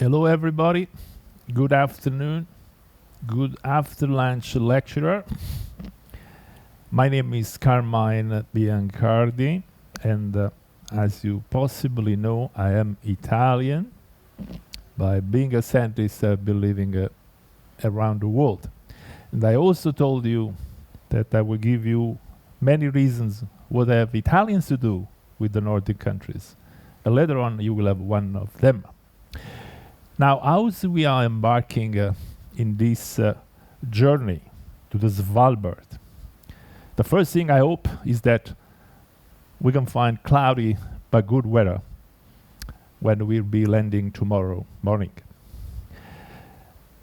Hello, everybody. Good afternoon. Good after lunch, lecturer. My name is Carmine Biancardi, and as you possibly know, I am Italian. By being a scientist, I've been living around the world. And I also told you that I will give you many reasons what have Italians to do with the Nordic countries. And later on, you will have one of them. Now, as we are embarking in this journey to the Svalbard, the first thing I hope is that we can find cloudy but good weather when we'll be landing tomorrow morning.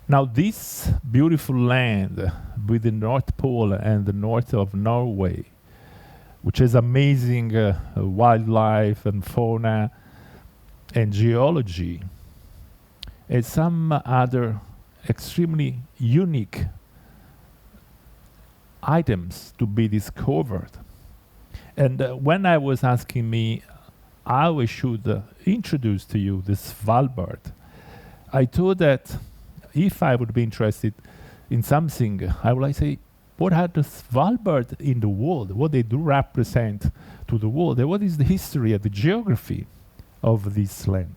Now, this beautiful land with the North Pole and the north of Norway, which has amazing wildlife and fauna and geology, and some other extremely unique items to be discovered. And when I was asking me how I should introduce to you this Svalbard, I thought that if I would be interested in something, I would like to say, what are the Svalbard in the world? What they do represent to the world? And what is the history and the geography of this land?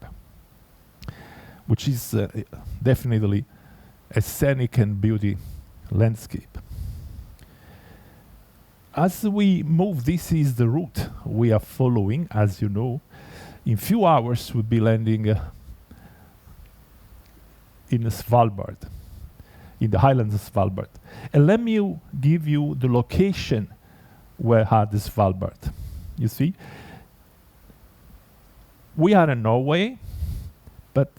Which is definitely a scenic and beauty landscape. As we move, this is the route we are following, as you know. In few hours, we'll be landing in Svalbard, in the highlands of Svalbard. And let me give you the location where are the Svalbard. You see, we are in Norway, but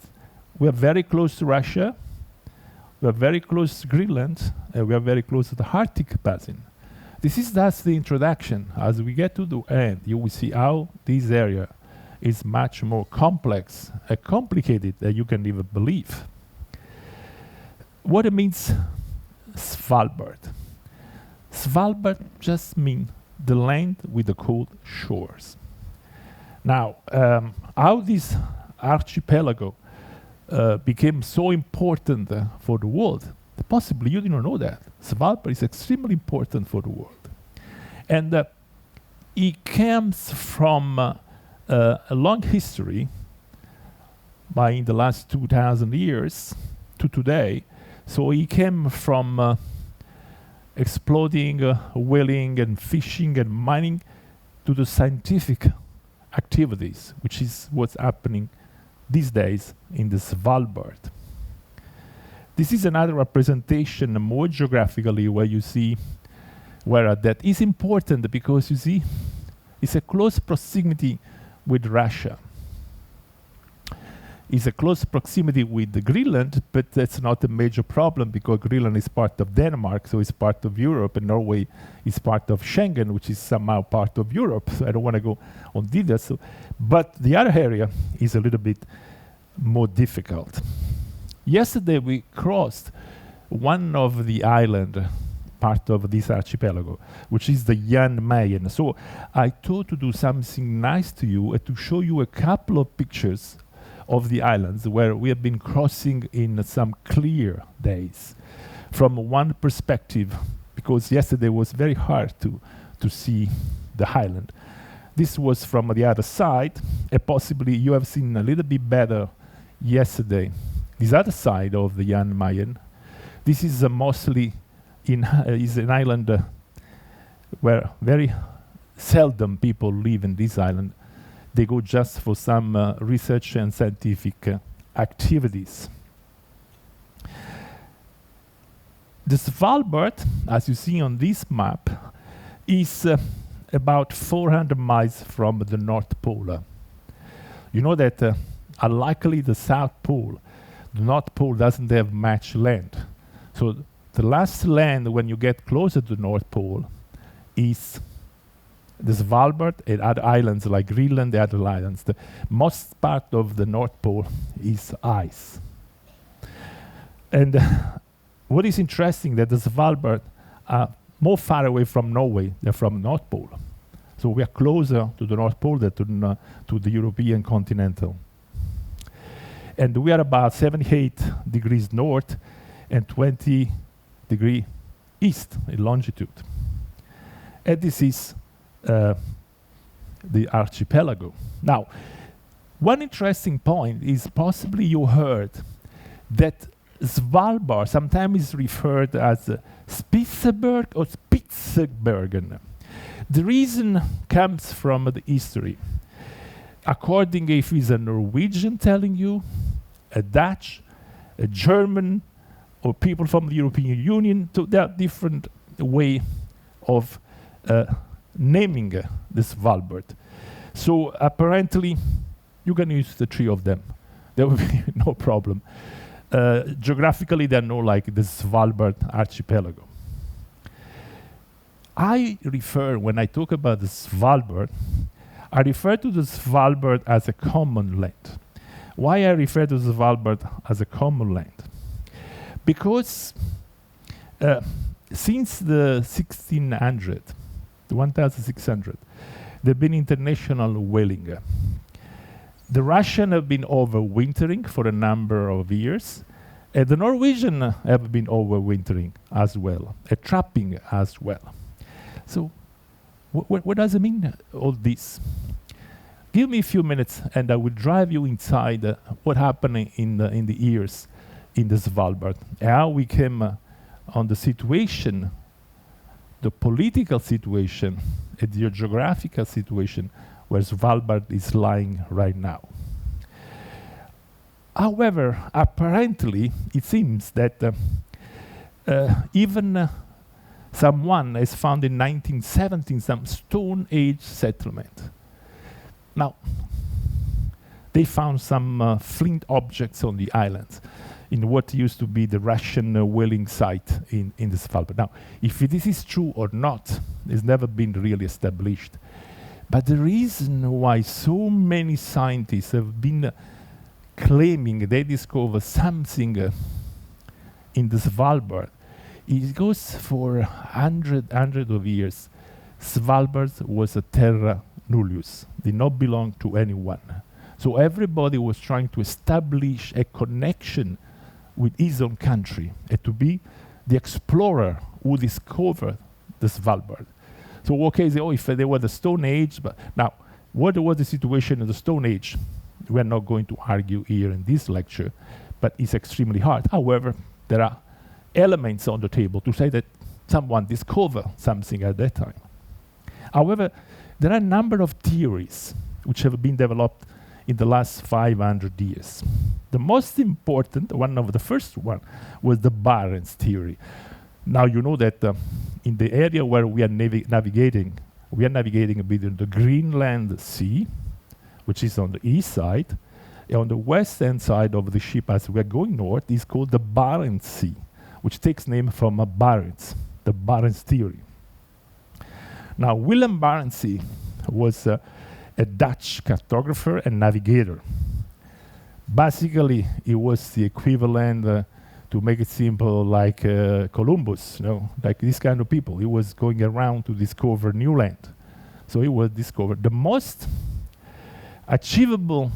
we are very close to Russia, we are very close to Greenland, and we are very close to the Arctic Basin. That's the introduction. As we get to the end, you will see how this area is much more complex and complicated than you can even believe. What it means, Svalbard. Svalbard just means the land with the cold shores. Now, how this archipelago became so important for the world, possibly you didn't know that. Svalbard is extremely important for the world. And it comes from a long history in the last 2,000 years to today. So it came from exploring, whaling and fishing and mining to the scientific activities, which is what's happening these days in the Svalbard. This is another representation more geographically where you see where that is important because you see it's a close proximity with Russia. It's a close proximity with Greenland, but that's not a major problem because Greenland is part of Denmark, so it's part of Europe, and Norway is part of Schengen, which is somehow part of Europe. So I don't want to go on details. But the other area is a little bit more difficult. Yesterday we crossed one of the island part of this archipelago, which is the Mayen. So I thought to do something nice to you and to show you a couple of pictures of the islands where we have been crossing in some clear days. From one perspective, because yesterday was very hard to see the island. This was from the other side, and possibly you have seen a little bit better yesterday. This other side of the Mayen, this is mostly is an island where very seldom people live in this island. They go just for some research and scientific activities. The Svalbard, as you see on this map, is about 400 miles from the North Pole. You know that unlikely the South Pole, the North Pole doesn't have much land. So the last land when you get closer to the North Pole is the Svalbard and other islands like Greenland, the other islands. The most part of the North Pole is ice. And what is interesting that the Svalbard are more far away from Norway than from the North Pole. So we are closer to the North Pole than to the European continental. And we are about 78 degrees north and 20 degrees east in longitude. And this is the archipelago. Now, one interesting point is possibly you heard that Svalbard sometimes is referred as Spitsberg or Spitsbergen. The reason comes from the history. According if it's a Norwegian telling you, a Dutch, a German, or people from the European Union, so there are different way of naming the Svalbard. So apparently, you can use the three of them. There will be no problem. Geographically, they are no like the Svalbard archipelago. I refer, when I talk about the Svalbard, I refer to the Svalbard as a common land. Why I refer to the Svalbard as a common land? Because since the 1600, the 1600, there have been international whaling. The Russians have been overwintering for a number of years, and the Norwegians have been overwintering as well, trapping as well. So, what does it mean, all this? Give me a few minutes, and I will drive you inside what happened in the years in the Svalbard. How we came on the situation, the political situation, and the geographical situation where Svalbard is lying right now. However, apparently, it seems that even someone has found in 1917 some Stone Age settlement. Now, they found some flint objects on the island in what used to be the Russian whaling site in the Svalbard. Now, if this is true or not, has never been really established. But the reason why so many scientists have been claiming they discovered something in the Svalbard, it goes for hundred of years. Svalbard was a terra nullius, did not belong to anyone. So everybody was trying to establish a connection with his own country and to be the explorer who discovered the Svalbard. So okay, say, oh, if they were the Stone Age, but now, what was the situation in the Stone Age? We're not going to argue here in this lecture, but it's extremely hard. However, there are elements on the table to say that someone discovered something at that time. However, there are a number of theories which have been developed in the last 500 years. The most important, one of the first one, was the Barents theory. Now you know that in the area where we are navigating between the Greenland Sea, which is on the east side, and on the western side of the ship as we are going north is called the Barents Sea, which takes name from Barents, the Barents theory. Now, Willem Barents was a Dutch cartographer and navigator. Basically, he was the equivalent, to make it simple, like Columbus, like this kind of people. He was going around to discover new land. So he was discovered. The most achievable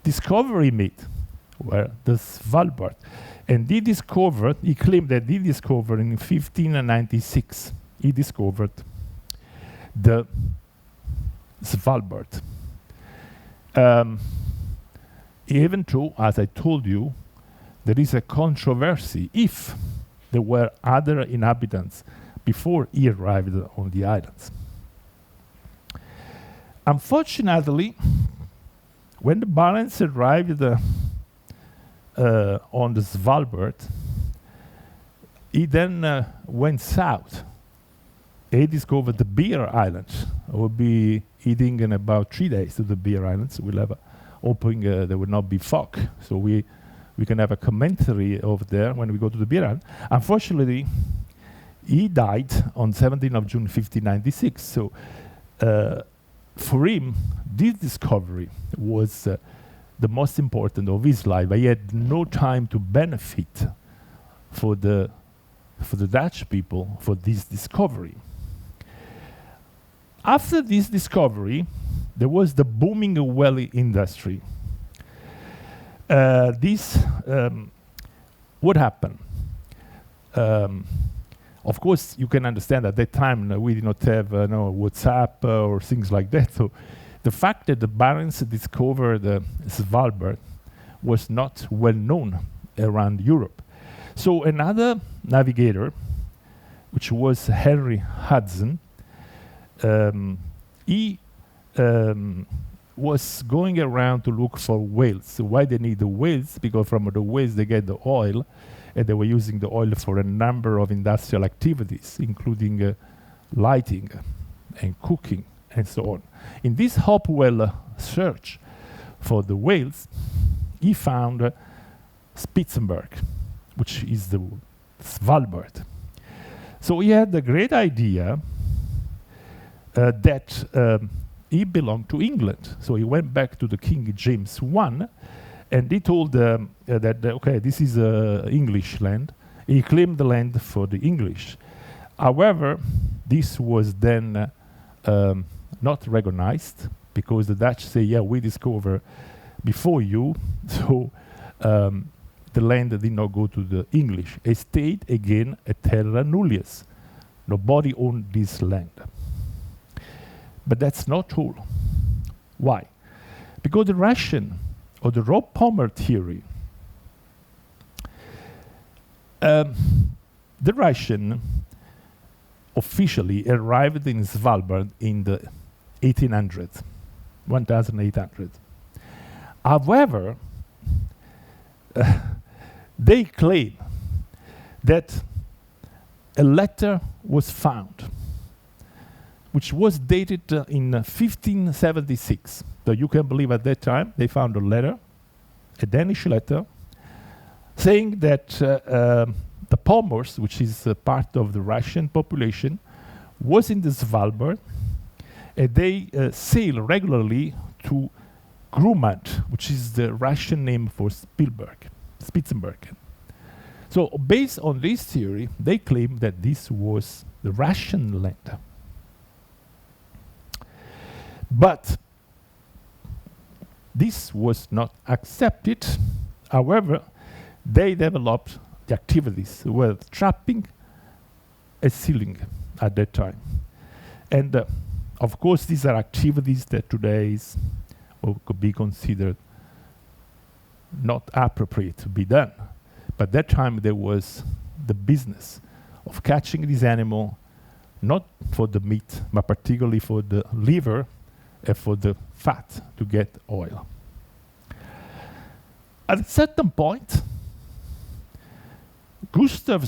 discovery made were the Svalbard. And he claimed that he discovered in 1596, he discovered the Svalbard. Even though, as I told you, there is a controversy if there were other inhabitants before he arrived on the islands. Unfortunately, when the Barents arrived on the Svalbard, he then went south. He discovered the Bear Islands. We'll be heading in about 3 days to the Bear Islands. We'll have hoping there will not be fog, so we can have a commentary over there when we go to the Bear Island. Unfortunately, he died on 17th of June 1596. So for him, this discovery was the most important of his life. But he had no time to benefit for the Dutch people for this discovery. After this discovery, there was the booming whaling industry. This what happened? Of course, you can understand at that time we did not have no WhatsApp or things like that. So the fact that the Barents discovered Svalbard was not well known around Europe. So another navigator, which was Henry Hudson, he was going around to look for whales. So why they need the whales? Because from the whales they get the oil, and they were using the oil for a number of industrial activities, including lighting and cooking and so on. In this Hopewell search for the whales, he found Spitzenberg, which is the Svalbard. So he had the great idea that he belonged to England. So he went back to the King James I, and he told that, okay, this is English land. He claimed the land for the English. However, this was then not recognized, because the Dutch say, yeah, we discover before you, so the land did not go to the English. It stayed again a terra nullius. Nobody owned this land. But that's not all. Why? Because the Russian, or the Rob Palmer theory, the Russian officially arrived in Svalbard in the 1800s, 1800. However, they claim that a letter was found, which was dated in 1576. So you can believe at that time they found a letter, a Danish letter, saying that the Pomors, which is part of the Russian population, was in the Svalbard, and they sail regularly to Grumad, which is the Russian name for Spitzenberg. So based on this theory, they claim that this was the Russian land. But this was not accepted. However, they developed the activities with trapping and sealing at that time. And of course, these are activities that today could be considered not appropriate to be done. But that time there was the business of catching this animal, not for the meat, but particularly for the liver and for the fat to get oil. At a certain point, Gustav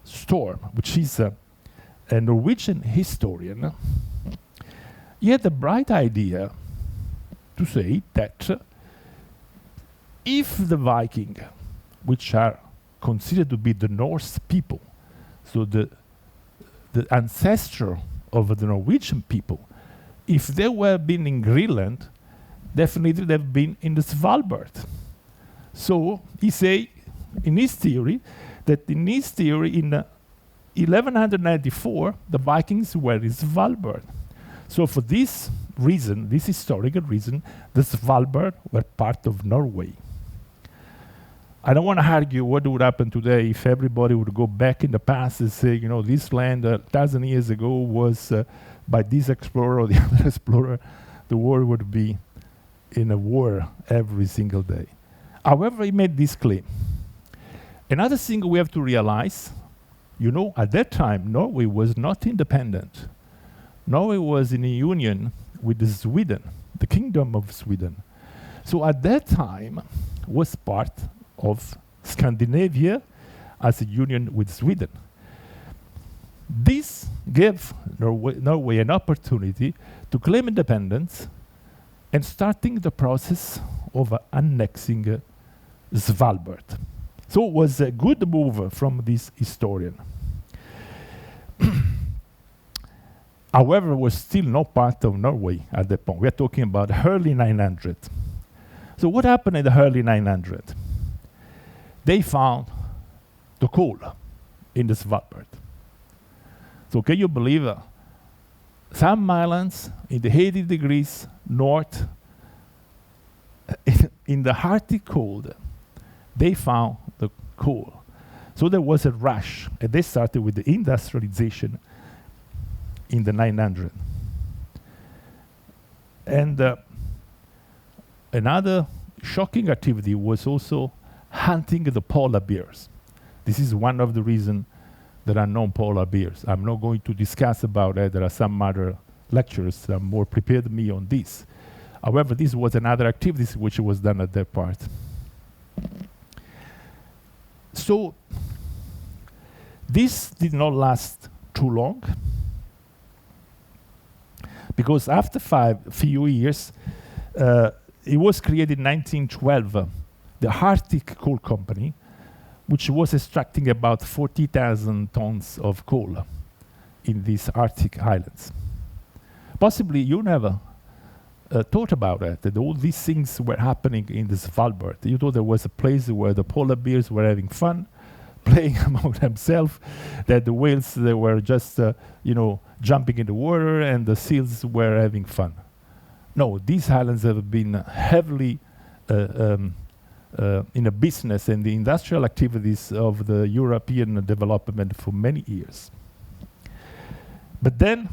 Storm, which is a Norwegian historian, he had the bright idea to say that if the Viking, which are considered to be the Norse people, so the ancestor of the Norwegian people, if they were been in Greenland, definitely they've been in the Svalbard. So he say in his theory that in 1194 the Vikings were in Svalbard. So for this reason, this historical reason, the Svalbard were part of Norway. I don't want to argue what would happen today if everybody would go back in the past and say, you know, this land 1,000 years ago was by this explorer or the other explorer. The world would be in a war every single day. However, he made this claim. Another thing we have to realize, you know, at that time, Norway was not independent. Norway was in a union with Sweden, the Kingdom of Sweden. So at that time, was part of Scandinavia as a union with Sweden. This gave Norway an opportunity to claim independence and starting the process of annexing Svalbard. So it was a good move from this historian. However, it was still not part of Norway at that point. We are talking about early 900. So what happened in the early 900? They found the coal in the Svalbard. So can you believe some islands in the 80 degrees north in the Arctic cold, they found the coal. So there was a rush, and they started with the industrialization in the 900. And another shocking activity was also hunting the polar bears. This is one of the reasons there are no polar bears. I'm not going to discuss about it. There are some other lecturers that are more prepared than me on this. However, this was another activity which was done at that part. So this did not last too long, because after few years, it was created in 1912, the Arctic Coal Company, which was extracting about 40,000 tons of coal in these Arctic islands. Possibly you never thought about it, that all these things were happening in the Svalbard. You thought there was a place where the polar bears were having fun, playing among themselves, that the whales, they were just jumping in the water, and the seals were having fun. No, these islands have been heavily in a business and the industrial activities of the European development for many years. But then,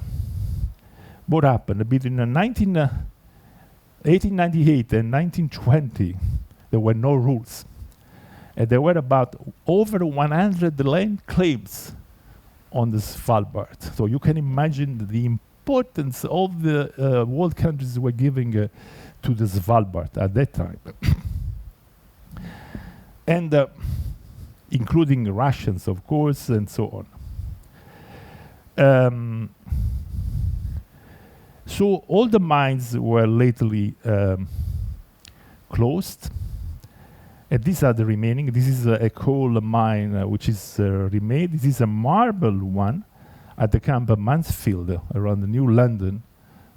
what happened? Between 1898 and 1920, there were no rules. And there were about over 100 land claims on the Svalbard. So you can imagine the importance of the world countries were giving to the Svalbard at that time. And including Russians, of course, and so on. So all the mines were lately closed. And these are the remaining. This is a coal mine which is remade. This is a marble one at the camp of Mansfield around the New London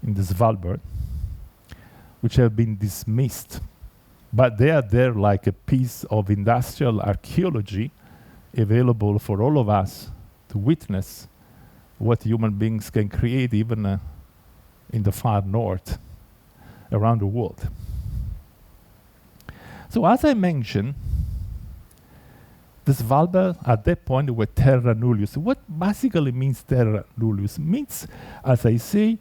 in the Svalbard, which have been dismissed. But they are there like a piece of industrial archaeology available for all of us to witness what human beings can create even in the far north around the world. So as I mentioned, the Svalbard at that point were terra nullius. What basically means terra nullius? Means, as I say,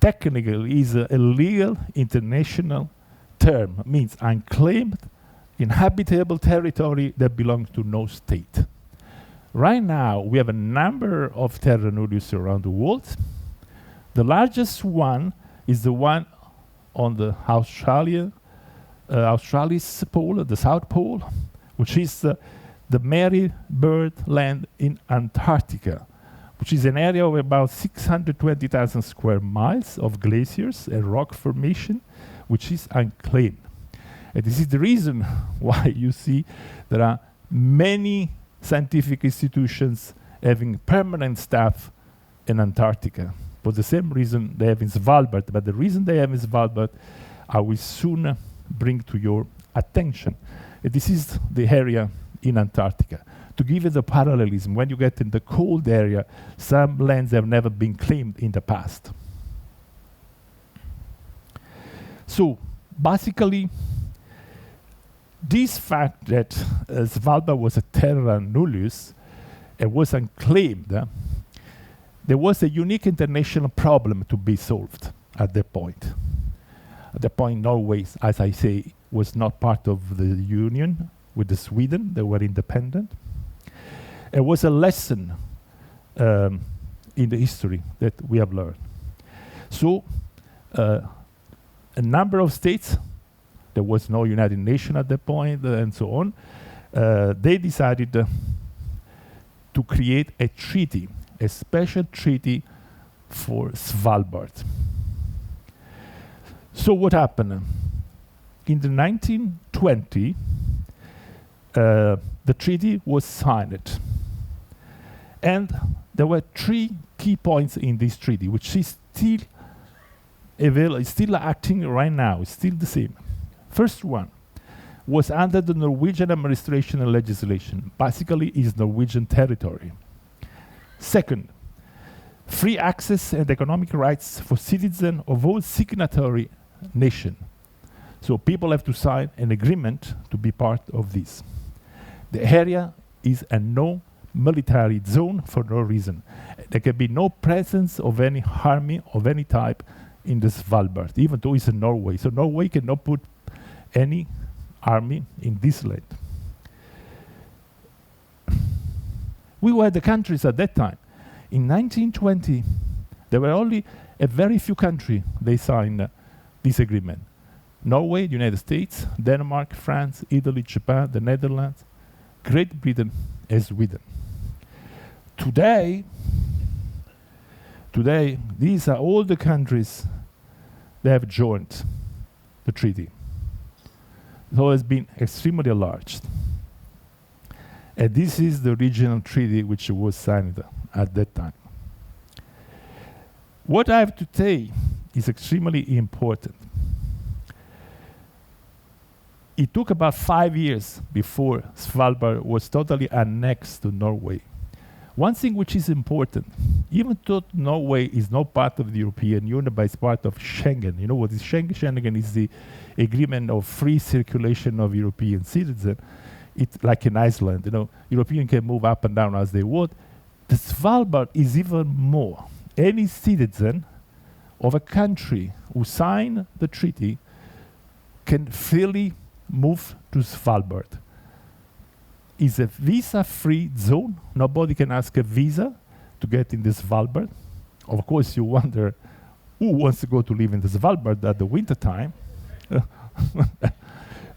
technically is a legal international term, means unclaimed, inhabitable territory that belongs to no state. Right now, we have a number of terra nullius around the world. The largest one is the one on the Australis pole, the South Pole, which is the Mary Bird Land in Antarctica, which is an area of about 620,000 square miles of glaciers and rock formation, which is unclaimed. And this is the reason why you see there are many scientific institutions having permanent staff in Antarctica. For the same reason they have in Svalbard, but the reason they have in Svalbard I will soon bring to your attention. This is the area in Antarctica. To give you the parallelism, when you get in the cold area, some lands have never been claimed in the past. So basically, this fact that Svalbard was a terra nullius and was unclaimed, there was a unique international problem to be solved at that point. At that point, Norway, as I say, was not part of the union with the Sweden. They were independent. It was a lesson in the history that we have learned. So, a number of states, there was no United Nations at that point, and so on, they decided to create a treaty, a special treaty for Svalbard. So what happened? In the 1920, the treaty was signed. And there were 3 key points in this treaty, which is still acting right now, it's still the same. First one was under the Norwegian administration and legislation. Basically, is Norwegian territory. Second, free access and economic rights for citizens of all signatory nations. So people have to sign an agreement to be part of this. The area is a no military zone for no reason. There can be no presence of any army of any type in the Svalbard, even though it's in Norway. So Norway cannot put any army in this land. We were the countries at that time. In 1920, there were only a very few countries they signed this agreement. Norway, the United States, Denmark, France, Italy, Japan, the Netherlands, Great Britain, and Sweden. Today, these are all the countries that have joined the treaty. So it's been extremely enlarged. And this is the original treaty which was signed at that time. What I have to say is extremely important. It took about 5 years before Svalbard was totally annexed to Norway. One thing which is important, even though Norway is not part of the European Union, but it's part of Schengen. You know what is Schengen? Schengen is the agreement of free circulation of European citizens. It's like in Iceland, you know, Europeans can move up and down as they want. The Svalbard is even more. Any citizen of a country who signed the treaty can freely move to Svalbard. It's a visa-free zone. Nobody can ask a visa to get in the Svalbard. Of course, you wonder who wants to go to live in the Svalbard at the winter time.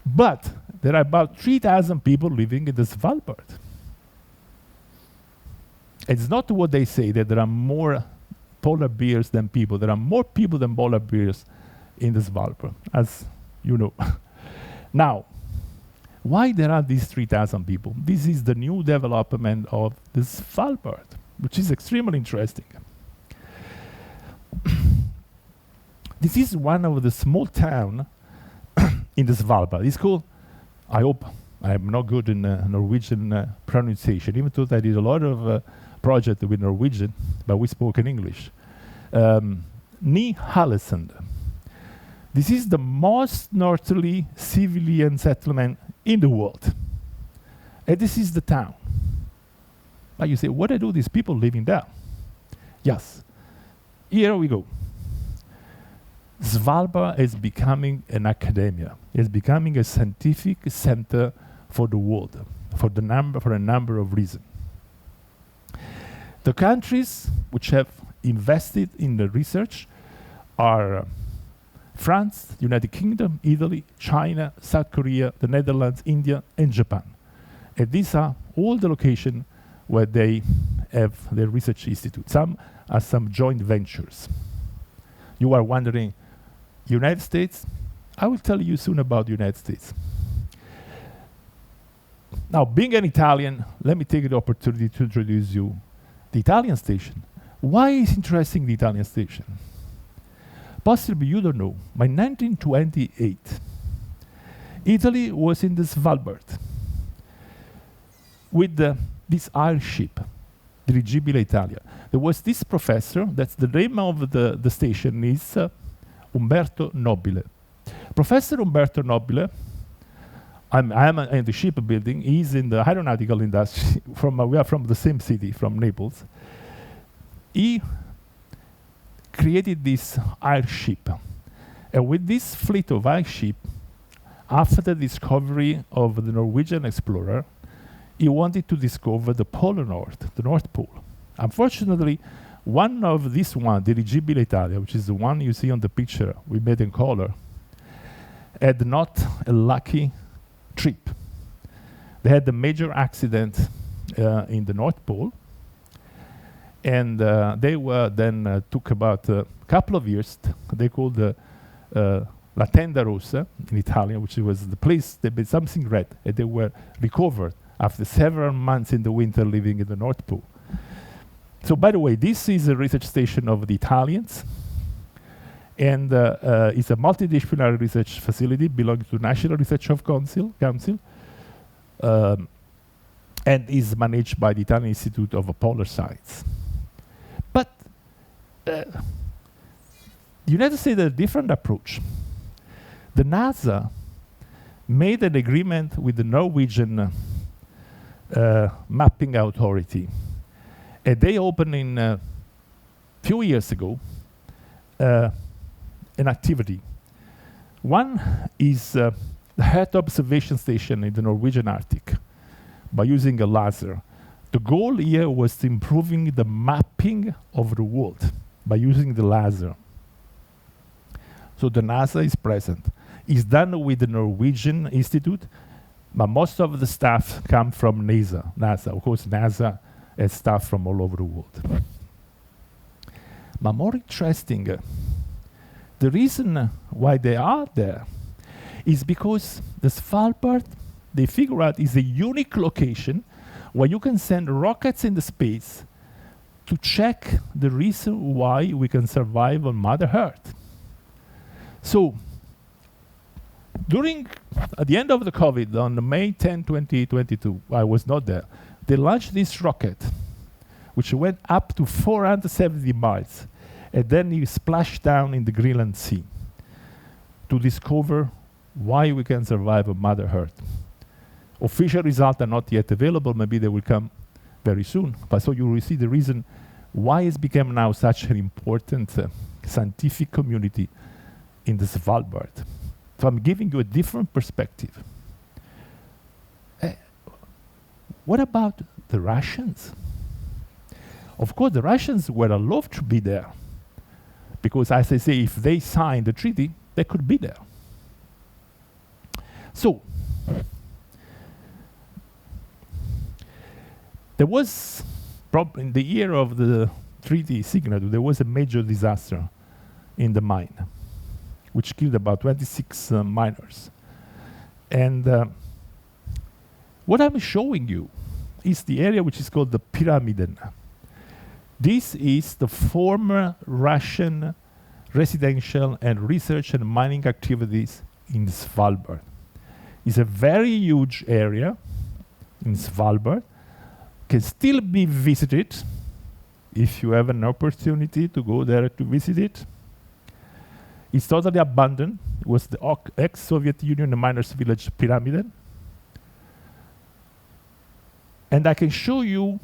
But there are about 3,000 people living in the Svalbard. It's not what they say, that there are more polar bears than people. There are more people than polar bears in the Svalbard, as you know. Now, why there are these 3,000 people? This is the new development of the Svalbard, which is extremely interesting. This is one of the small towns in the Svalbard. It's called, I hope I am not good in Norwegian pronunciation, even though I did a lot of projects with Norwegian, but we spoke in English. Ny-Ålesund. This is the most northerly civilian settlement in the world. And this is the town. Now you say, what do these people living there? Yes, here we go. Svalbard is becoming an academia. It's becoming a scientific center for the world, for a number of reasons. The countries which have invested in the research are France, United Kingdom, Italy, China, South Korea, the Netherlands, India, and Japan. And these are all the locations where they have their research institute. Some are some joint ventures. You are wondering, United States? I will tell you soon about the United States. Now, being an Italian, let me take the opportunity to introduce you the Italian station. Why is interesting the Italian station? Possibly you don't know, by 1928, Italy was in the Svalbard with this airship, Dirigibile Italia. There was this professor, that's the name of the station is Umberto Nobile. Professor Umberto Nobile, I'm in the shipbuilding, he's in the aeronautical industry, we are from the same city, from Naples. He created this airship. And with this fleet of airship, after the discovery of the Norwegian explorer, he wanted to discover the Polar North, the North Pole. Unfortunately, one of this one, the Dirigibile Italia, which is the one you see on the picture we made in color, had not a lucky trip. They had a major accident in the North Pole, and they were then took about a couple of years. They called the La Tenda Rossa in Italian, which was the place they made something red, and they were recovered after several months in the winter living in the North Pole. So, by the way, this is a research station of the Italians, and it's a multidisciplinary research facility belonging to National Research Council, and is managed by the Italian Institute of Polar Science. But the United States had a different approach. the NASA made an agreement with the Norwegian mapping authority. And they opened in a few years ago an activity. One is the Earth observation station in the Norwegian Arctic by using a laser. The goal here was improving the mapping of the world by using the laser. So the NASA is present. It's done with the Norwegian Institute, but most of the staff come from NASA. Of course, NASA has staff from all over the world. But more interesting, the reason why they are there is because the Svalbard, they figure out, is a unique location where you can send rockets into space to check the reason why we can survive on Mother Earth. So, at the end of the COVID, on May 10, 2022, I was not there, they launched this rocket, which went up to 470 miles, and then it splashed down in the Greenland Sea to discover why we can survive on Mother Earth. Official results are not yet available. Maybe they will come very soon. But so you will see the reason why it's become now such an important scientific community in the Svalbard. So I'm giving you a different perspective. What about the Russians? Of course, the Russians were allowed to be there. Because, as I say, if they signed the treaty, they could be there. So, there was, in the year of the treaty signature, there was a major disaster in the mine, which killed about 26 miners. And what I'm showing you is the area which is called the Pyramiden. This is the former Russian residential and research and mining activities in Svalbard. It's a very huge area in Svalbard, can still be visited if you have an opportunity to go there to visit it. It's totally abandoned. It was the ex-Soviet Union miners' village Pyramiden. And I can show you,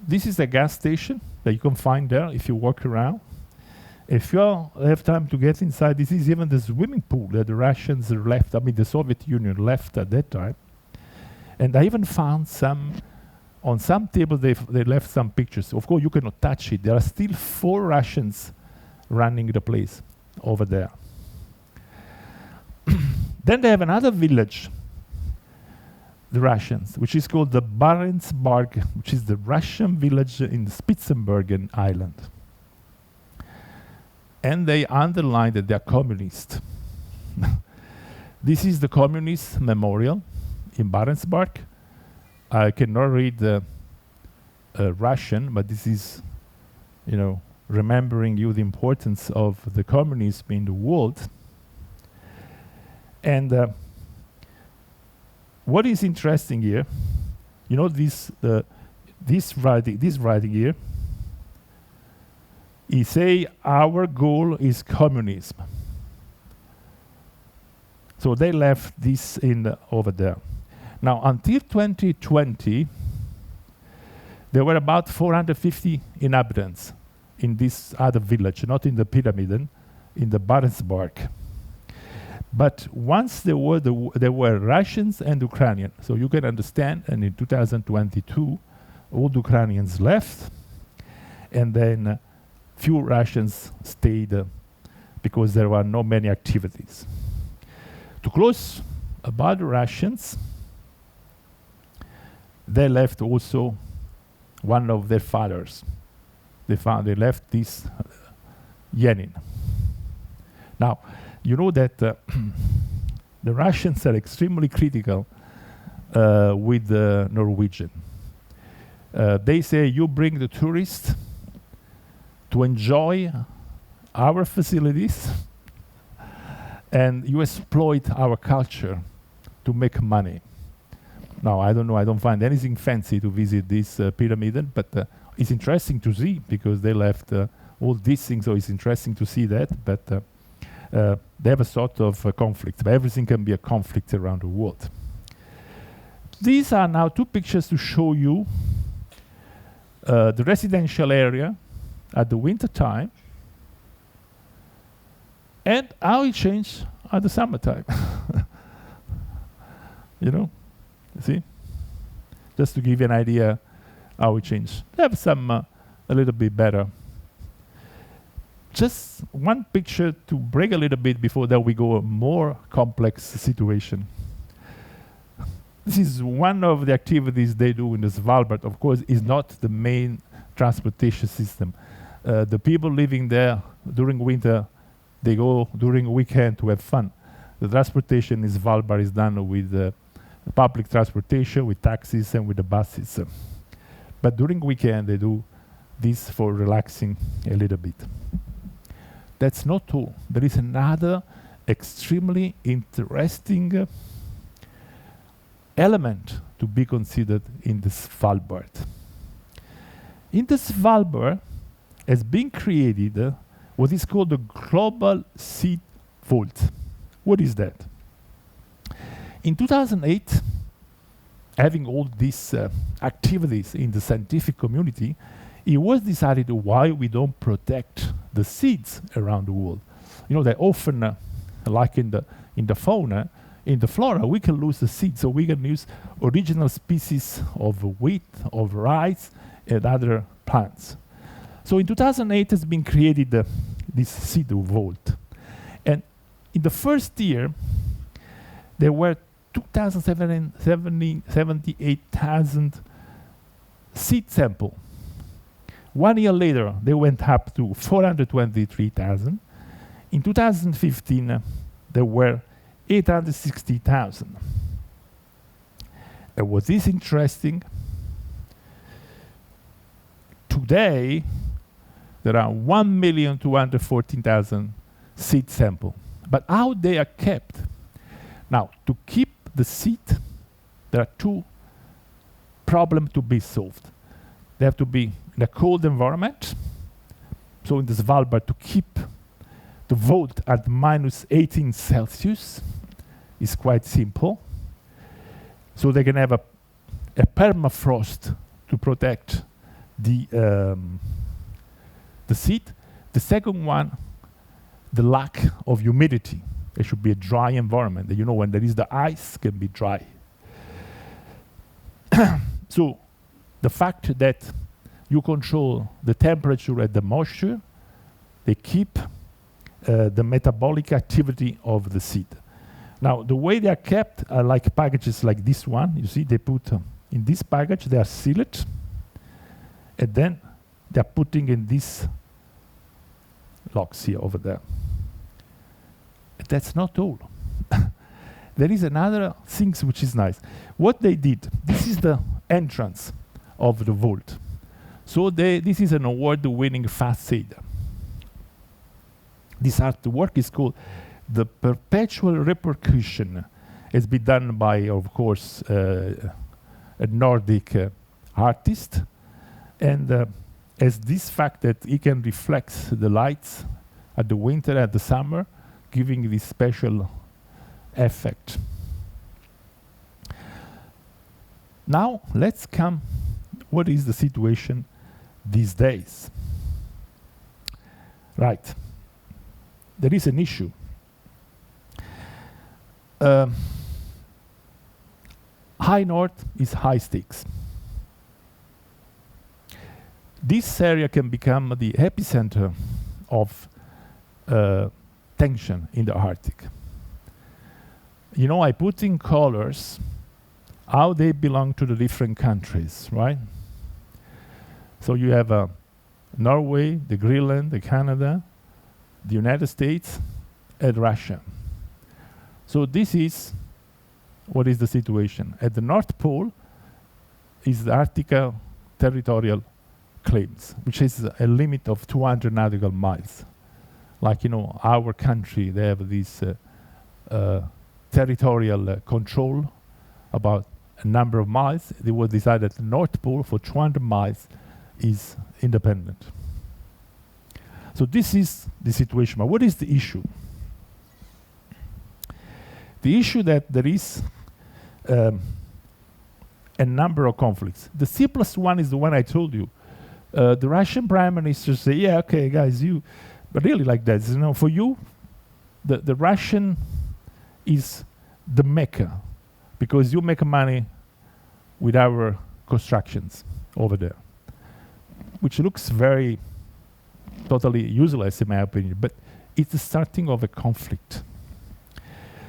this is a gas station that you can find there if you walk around. If you have time to get inside, this is even the swimming pool that the Russians left, the Soviet Union left at that time. And I even found on some tables they left some pictures. Of course, you cannot touch it. There are still 4 Russians running the place over there. Then they have another village, the Russians, which is called the Barentsburg, which is the Russian village in the Spitsbergen Island. And they underline that they are communist. This is the communist memorial in Barentsburg. I cannot read Russian, but this is, remembering you the importance of the communism in the world. And what is interesting here, this writing here, he say our goal is communism. So they left this over there. Now, until 2020, there were about 450 inhabitants in this other village, not in the Pyramiden, in the Barentsburg. But once there were Russians and Ukrainians, so you can understand, and in 2022, all the Ukrainians left, and then few Russians stayed because there were not many activities. To close about the Russians, they left also one of their fathers. They left this Lenin. Now, you know that the Russians are extremely critical with the Norwegian. They say, you bring the tourists to enjoy our facilities and you exploit our culture to make money. Now, I don't know, I don't find anything fancy to visit this pyramid, but it's interesting to see because they left all these things, so it's interesting to see that. But they have a sort of conflict, but everything can be a conflict around the world. These are now two pictures to show you the residential area at the winter time and how it changed at the summertime. You know, see? Just to give you an idea how it changed. They have some a little bit better. Just one picture to break a little bit before that we go a more complex situation. This is one of the activities they do in the Svalbard. Of course, is not the main transportation system. The people living there during winter, they go during weekend to have fun. The transportation in Svalbard is done with public transportation, with taxis and with the buses. But during weekend, they do this for relaxing a little bit. That's not all. There is another extremely interesting element to be considered in the Svalbard. In the Svalbard has been created what is called the Global Seed Vault. What is that? In 2008, having all these activities in the scientific community, it was decided why we don't protect the seeds around the world. You know, they often, like in the fauna, in the flora, we can lose the seeds, so we can use original species of wheat, of rice, and other plants. So in 2008 has been created this seed vault. And in the first year, there were 278,000 seed samples. 1 year later, they went up to 423,000. In 2015, there were 860,000. And what is interesting, today, there are 1,214,000 seed samples. But how they are kept? Now, to keep the seed, there are two problems to be solved. They have to be in a cold environment. So in the Svalbard, to keep the vault at minus 18 Celsius is quite simple. So they can have a permafrost to protect the seed. The second one, the lack of humidity. It should be a dry environment. You know, when there is the ice, it can be dry. So the fact that you control the temperature and the moisture, they keep the metabolic activity of the seed. Now, the way they are kept are like packages like this one. You see, they put in this package, they are sealed, and then they are putting in this locks here over there. That's not all. There is another thing which is nice. What they did, this is the entrance of the vault. So this is an award-winning facade. This artwork is called The Perpetual Repercussion. It's been done by, of course, a Nordic artist. And as this fact that it can reflect the lights at the winter and the summer, giving this special effect. Now, let's come, what is the situation these days? Right. There is an issue. High north is high stakes. This area can become the epicenter of tension in the Arctic. You know, I put in colors how they belong to the different countries, right? So you have Norway, the Greenland, the Canada, the United States, and Russia. So this is what is the situation. At the North Pole is the Arctic territorial claims, which is a limit of 200 nautical miles. Like, you know, our country, they have this territorial control about a number of miles. They will decide that the North Pole for 200 miles is independent. So this is the situation. But what is the issue? the issue that there is a number of conflicts. The simplest one is the one I told you. The Russian prime minister say, yeah, okay, guys, but really like that, for you, the Russian is the Mecca, because you make money with our constructions over there, which looks very totally useless in my opinion, but it's the starting of a conflict.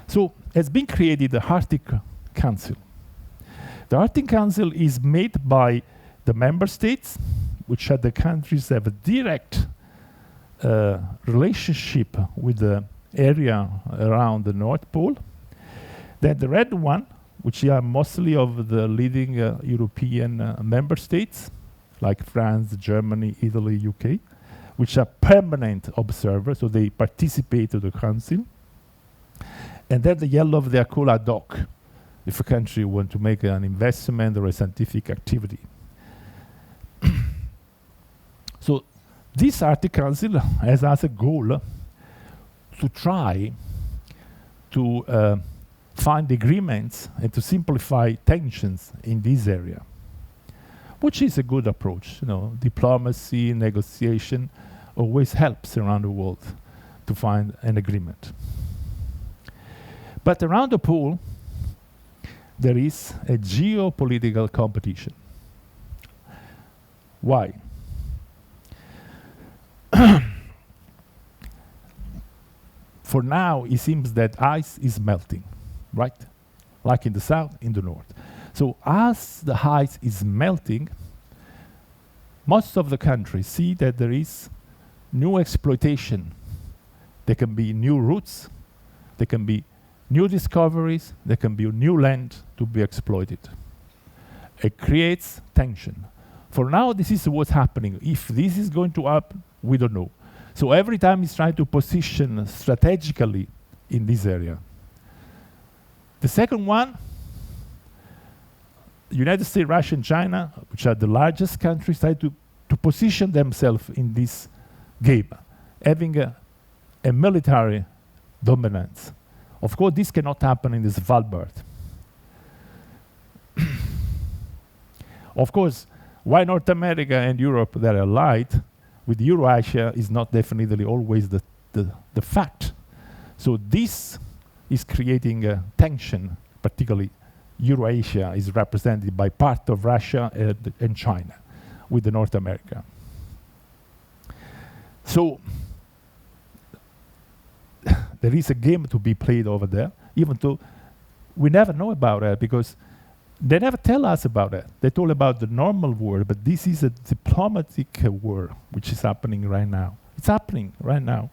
So has been created the Arctic Council. The Arctic Council is made by the member states, which are the countries that have a direct relationship with the area around the North Pole. Then the red one, which are mostly of the leading European member states, like France, Germany, Italy, UK, which are permanent observers, so they participate to the council. And then the yellow, they are called ad hoc, if a country wants to make an investment or a scientific activity. So this Arctic Council has as a goal to try to find agreements and to simplify tensions in this area, which is a good approach. Diplomacy, negotiation always helps around the world to find an agreement. But around the pole, there is a geopolitical competition. Why? For now, it seems that ice is melting, right? Like in the south, in the north. So as the ice is melting, most of the countries see that there is new exploitation. There can be new routes, there can be new discoveries, there can be new land to be exploited. It creates tension. For now, this is what's happening. If this is going to happen, we don't know. So every time he's trying to position strategically in this area. The second one, United States, Russia, and China, which are the largest countries, try to position themselves in this game, having a military dominance. Of course, this cannot happen in the Svalbard. Of course, why North America and Europe, they're allied, with Eurasia is not definitely always the fact. So this is creating a tension, particularly Eurasia is represented by part of Russia and China with the North America. So there is a game to be played over there, even though we never know about it because they never tell us about it. They told about the normal war, but this is a diplomatic war which is happening right now. It's happening right now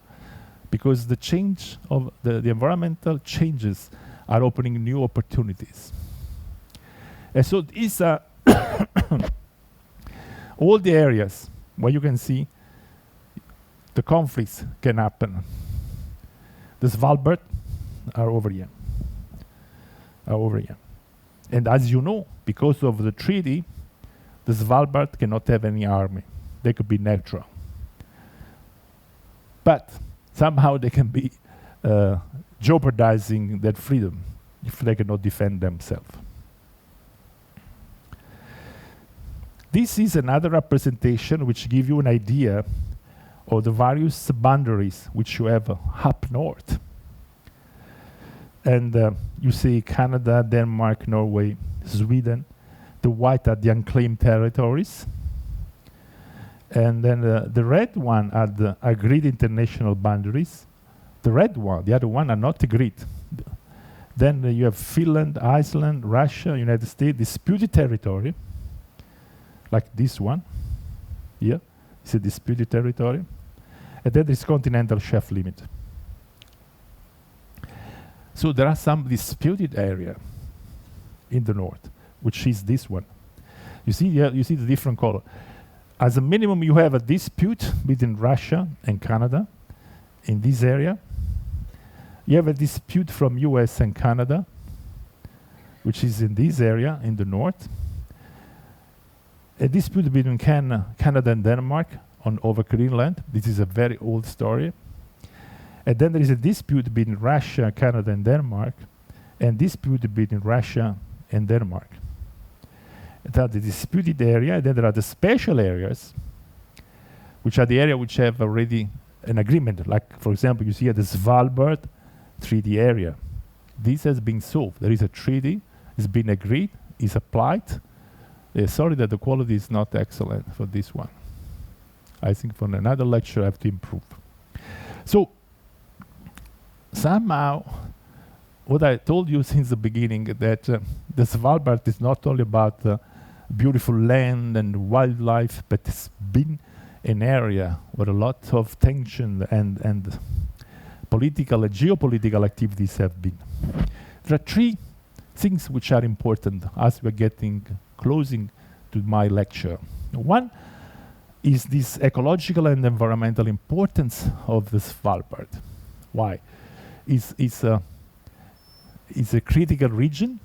because the change of the environmental changes are opening new opportunities. And so these are all the areas where you can see the conflicts can happen. The Svalbard are over here. And as you know, because of the treaty, the Svalbard cannot have any army. They could be neutral. But somehow they can be jeopardizing their freedom if they cannot defend themselves. This is another representation which gives you an idea of the various boundaries which you have up north. And you see Canada, Denmark, Norway, Sweden. The white are the unclaimed territories. And then the red one are the agreed international boundaries. The red one, the other one are not agreed. Then you have Finland, Iceland, Russia, United States, disputed territory, like this one. Here, it's a disputed territory. And then there's continental shelf limit. So there are some disputed area in the north, which is this one. You see the different color. As a minimum, you have a dispute between Russia and Canada in this area. You have a dispute from US and Canada, which is in this area in the north. A dispute between Canada and Denmark over Greenland. This is a very old story. And then there is a dispute between Russia, Canada, and Denmark and dispute between Russia and Denmark. There are the disputed area, then there are the special areas, which are the area which have already an agreement. Like, for example, you see here the Svalbard treaty area. This has been solved. There is a treaty, it's been agreed, is applied. Sorry that the quality is not excellent for this one. I think for another lecture I have to improve. So, somehow, what I told you since the beginning, that the Svalbard is not only about beautiful land and wildlife, but it's been an area where a lot of tension and political and geopolitical activities have been. There are three things which are important as we're getting closing to my lecture. One is this ecological and environmental importance of the Svalbard. Why? It's a critical region,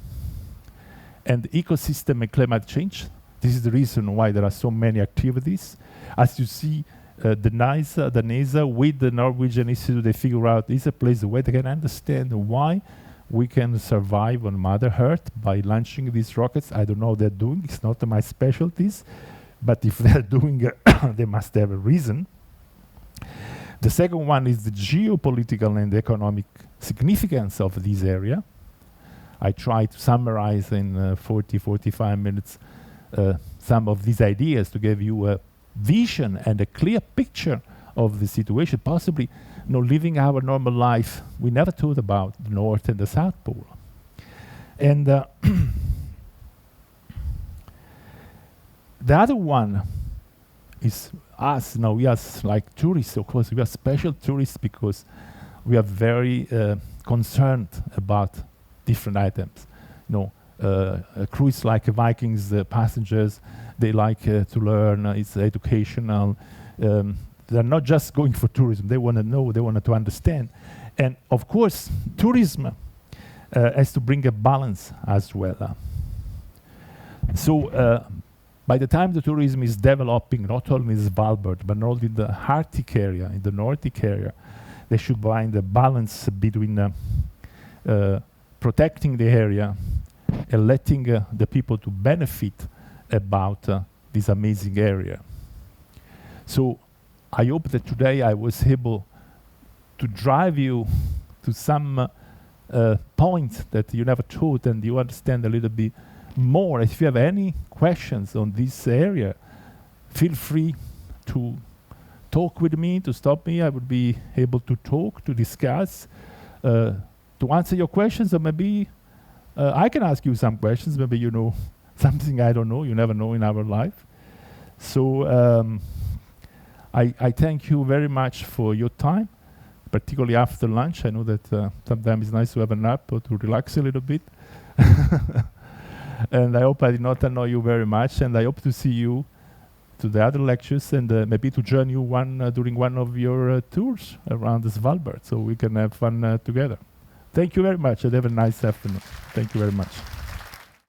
and ecosystem and climate change. This is the reason why there are so many activities. As you see, the NASA with the Norwegian Institute, they figure out it's a place where they can understand why we can survive on Mother Earth by launching these rockets. I don't know what they're doing, it's not my specialties, but if they're doing they must have a reason. The second one is the geopolitical and economic significance of this area. I try to summarize in 45 minutes some of these ideas to give you a vision and a clear picture of the situation, possibly living our normal life. We never thought about the North and the South Pole. And the other one is us. Now we are like tourists, of course. We are special tourists because we are very concerned about different items. A cruise like Vikings, the passengers, they like to learn, it's educational. They're not just going for tourism, they want to know, they want to understand. And of course, tourism has to bring a balance as well. So by the time the tourism is developing, not only in Svalbard, but also in the Arctic area, in the Nordic area, they should find a balance between protecting the area and letting the people to benefit about this amazing area. So I hope that today I was able to drive you to some points that you never thought, and you understand a little bit more. If you have any questions on this area, feel free to talk with me, to stop me. I would be able to talk, to discuss, to answer your questions, or maybe I can ask you some questions. Maybe you know something I don't know. You never know in our life. So I thank you very much for your time, particularly after lunch. I know that sometimes it's nice to have a nap or to relax a little bit. And I hope I did not annoy you very much, and I hope to see you to the other lectures, and maybe to join you during one of your tours around the Svalbard, so we can have fun together. Thank you very much, and have a nice afternoon. Thank you very much.